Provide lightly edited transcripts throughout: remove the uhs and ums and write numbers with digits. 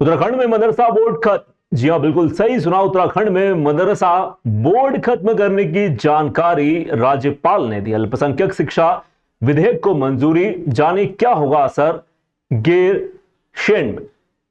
उत्तराखंड में मदरसा बोर्ड खत्म। जी हां, बिल्कुल सही सुना। उत्तराखंड में मदरसा बोर्ड खत्म करने की जानकारी राज्यपाल ने दी। अल्पसंख्यक शिक्षा विधेयक को मंजूरी, जाने क्या होगा असर। गैरसैंण में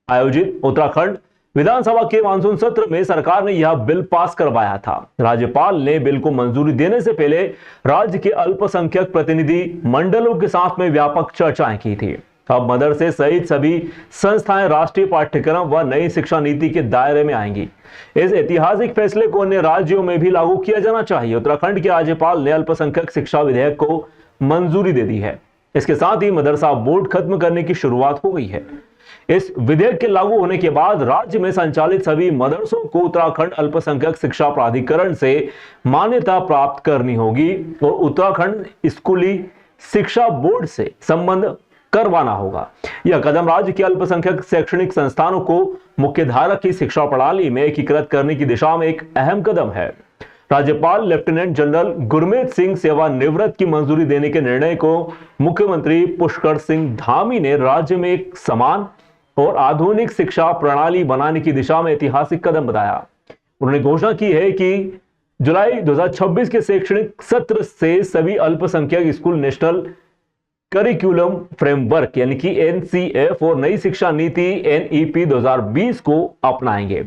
आयोजित उत्तराखंड विधानसभा के मानसून सत्र में सरकार ने यह बिल पास करवाया था। राज्यपाल ने बिल को मंजूरी देने से पहले राज्य के अल्पसंख्यक प्रतिनिधि मंडलों के साथ में व्यापक चर्चाएं की थी। अब मदरसे सहित सभी संस्थाएं राष्ट्रीय पाठ्यक्रम व नई शिक्षा नीति के दायरे में आएंगी। इस ऐतिहासिक फैसले को अन्य राज्यों में भी लागू किया जाना चाहिए। उत्तराखंड के राज्यपाल ने अल्पसंख्यक शिक्षा विधेयक को मंजूरी दे दी है। इसके साथ ही मदरसा बोर्ड खत्म करने की शुरुआत हो गई है। इस विधेयक के लागू होने के बाद राज्य में संचालित सभी मदरसों को उत्तराखंड अल्पसंख्यक शिक्षा प्राधिकरण से मान्यता प्राप्त करनी होगी और उत्तराखंड स्कूली शिक्षा बोर्ड से संबंध करवाना होगा। यह कदम राज्य के अल्पसंख्यक शैक्षणिक संस्थानों को मुख्यधारा की शिक्षा प्रणाली में एकीकृत करने की दिशा में एक अहम कदम है। राज्यपाल लेफ्टिनेंट जनरल गुरमीत सिंह सेवानिवृत्त की मंजूरी देने के निर्णय को मुख्यमंत्री पुष्कर सिंह धामी ने राज्य में एक समान और आधुनिक शिक्षा प्रणाली बनाने की दिशा में ऐतिहासिक कदम बताया। उन्होंने घोषणा की है कि जुलाई 2026 के शैक्षणिक सत्र से सभी अल्पसंख्यक स्कूल नेशनल करिकुलम फ्रेमवर्क यानी कि एनसीएफ और नई शिक्षा नीति एनईपी 2020 को अपनाएंगे।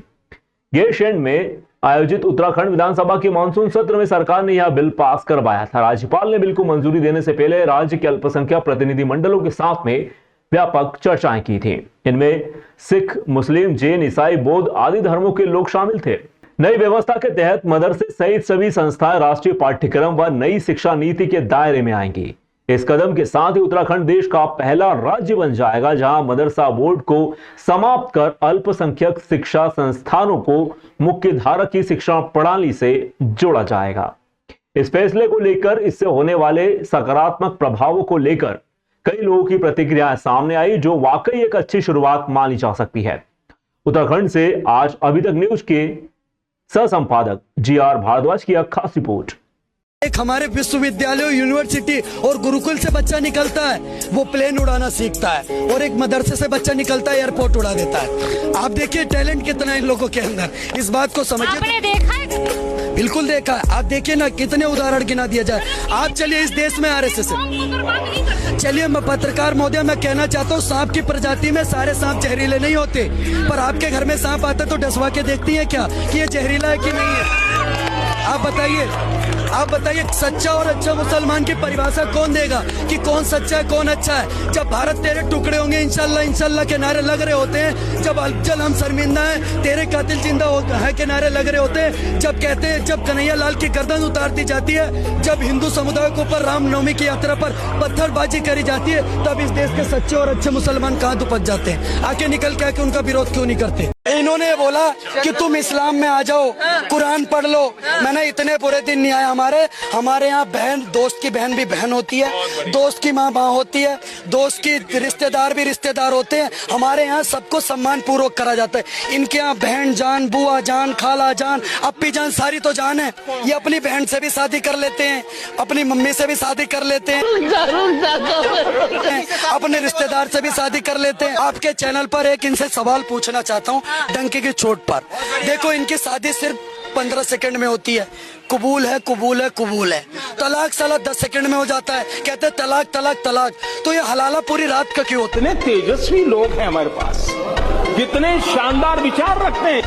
गैरसैंण में आयोजित उत्तराखंड विधानसभा के मानसून सत्र में सरकार ने यह बिल पास करवाया था। राज्यपाल ने बिल को मंजूरी देने से पहले राज्य के अल्पसंख्यक प्रतिनिधि मंडलों के साथ में व्यापक चर्चाएं की थी। इनमें सिख, मुस्लिम, जैन, ईसाई, बौद्ध आदि धर्मों के लोग शामिल थे। नई व्यवस्था के तहत मदरसे सहित सभी संस्थाएं राष्ट्रीय पाठ्यक्रम व नई शिक्षा नीति के दायरे में आएंगी। इस कदम के साथ ही उत्तराखंड देश का पहला राज्य बन जाएगा जहां मदरसा बोर्ड को समाप्त कर अल्पसंख्यक शिक्षा संस्थानों को मुख्यधारा की शिक्षा प्रणाली से जोड़ा जाएगा। इस फैसले को लेकर, इससे होने वाले सकारात्मक प्रभावों को लेकर कई लोगों की प्रतिक्रियाएं सामने आई, जो वाकई एक अच्छी शुरुआत मानी जा सकती है। उत्तराखंड से आज अभी तक न्यूज के सह संपादक GR भारद्वाज की खास रिपोर्ट। एक हमारे विश्वविद्यालय, यूनिवर्सिटी और गुरुकुल से बच्चा निकलता है, वो प्लेन उड़ाना सीखता है, और एक मदरसे से बच्चा निकलता है, एयरपोर्ट उड़ा देता है। आप देखिए टैलेंट कितना है इन लोगों के अंदर, इस बात को समझिए। आपने देखा है? बिल्कुल देखा है। आप देखिए ना, कितने उदाहरण गिना दिया जाए। आप चलिए इस देश में RSS है। चलिए, मैं पत्रकार महोदय, मैं कहना चाहता हूँ, सांप की प्रजाति में सारे सांप जहरीले नहीं होते, पर आपके घर में सांप आता तो डसवा के देखती है क्या कि ये जहरीला है कि नहीं है? आप बताइए सच्चा और अच्छा मुसलमान की परिभाषा कौन देगा कि कौन सच्चा है कौन अच्छा है? जब भारत तेरे टुकड़े होंगे इंशाल्लाह इंशाल्लाह के नारे लग रहे होते हैं, जब अफजल हम शर्मिंदा है तेरे कातिल जिंदा है के नारे लग रहे होते हैं, जब कहते हैं, जब कन्हैया लाल की गर्दन उतार दी जाती है, जब हिंदू समुदाय के ऊपर रामनवमी की यात्रा पर पत्थरबाजी करी जाती है, तब इस देश के सच्चे और अच्छे मुसलमान कहाँ दुपट जाते हैं? आके निकल के उनका विरोध क्यों नहीं करते? इन्होंने बोला कि तुम इस्लाम में आ जाओ, कुरान पढ़ लो। मैंने इतने बुरे दिन नहीं आए। हमारे यहाँ बहन, दोस्त की बहन भी बहन होती है, दोस्त की माँ होती है, दोस्त की रिश्तेदार भी रिश्तेदार होते हैं। हमारे यहाँ सबको सम्मान पूर्वक करा जाता है। इनके यहाँ बहन जान, बुआ जान, खाला जान, अप्पी जान, सारी तो जान है। ये अपनी बहन से भी शादी कर लेते हैं, अपनी मम्मी से भी शादी कर लेते हैं, अपने रिश्तेदार से भी शादी कर लेते हैं। आपके चैनल पर एक इनसे सवाल पूछना चाहता हूँ डंके की चोट पर। देखो, इनकी शादी सिर्फ 15 सेकंड में होती है। कबूल है, कबूल है, कबूल है। तलाक साला 10 सेकंड में हो जाता है। कहते हैं तलाक तलाक तलाक। तो ये हलाला पूरी रात का क्यों होता है? इतने तेजस्वी लोग हैं हमारे पास, कितने शानदार विचार रखते हैं।